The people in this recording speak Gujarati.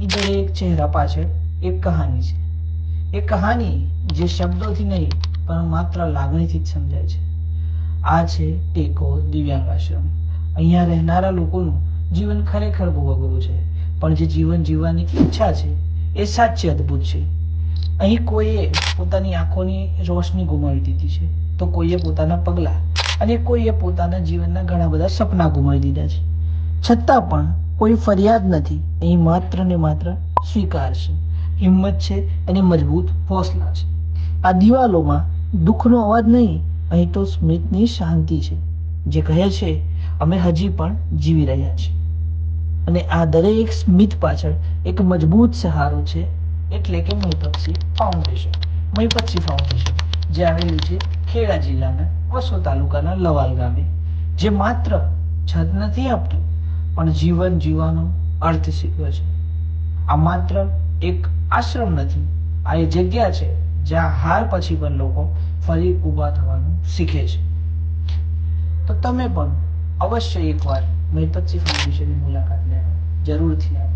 એ દરેક ચહેરા પાછળ એક કહાની છે. એ કહાની જે શબ્દોથી નહીં પણ માત્ર લાગણીથી જ સમજાય છે. આ છે ટેકો દિવ્યાંગ આશ્રમ. અહીંયા રહેનારા લોકોનું જીવન ખરેખર બહુ અઘરું છે, પણ જે જીવન જીવવાની ઈચ્છા છે એ સાચે અદ્ભુત છે. અહીં કોઈએ પોતાની આંખોની રોશની ગુમાવી દીધી છે, તો કોઈએ પોતાના પગલા અને કોઈએ પોતાના જીવનના ઘણા બધા સપના ગુમાવી દીધા છે. છતાં પણ કોઈ ફરિયાદ નથી. અહીં માત્ર ને માત્ર સ્વીકાર છે, હિંમત છે અને મજબૂત હોસલા છે. આ દિવાલોમાં દુઃખનો અવાજ નહીં, અહીં તો સ્મિતની શાંતિ છે, જે કહે છે અમે હજી પણ જીવી રહ્યા છીએ. અને આ દરેક સ્મિત પાછળ એક મજબૂત સહારો છે, એટલે કે મહીપતસિંહ ફાઉન્ડેશન. મહીપતસિંહ ફાઉન્ડેશન જે આવેલું છે ખેડા જિલ્લાના વસો તાલુકાના લવાલ ગામે, જે માત્ર છત નથી આપતું પણ જીવન જીવવાનો અર્થ શીખવે છે. આ માત્ર એક આશ્રમ નથી, આ એ જગ્યા છે જ્યાં હાર પછી પણ લોકો ફરી ઊભા થવાનું શીખે છે. તો તમે પણ અવશ્ય એકવાર મહીપતસિંહ ફાઉન્ડેશનની મુલાકાત લેવા જરૂરથી આવો.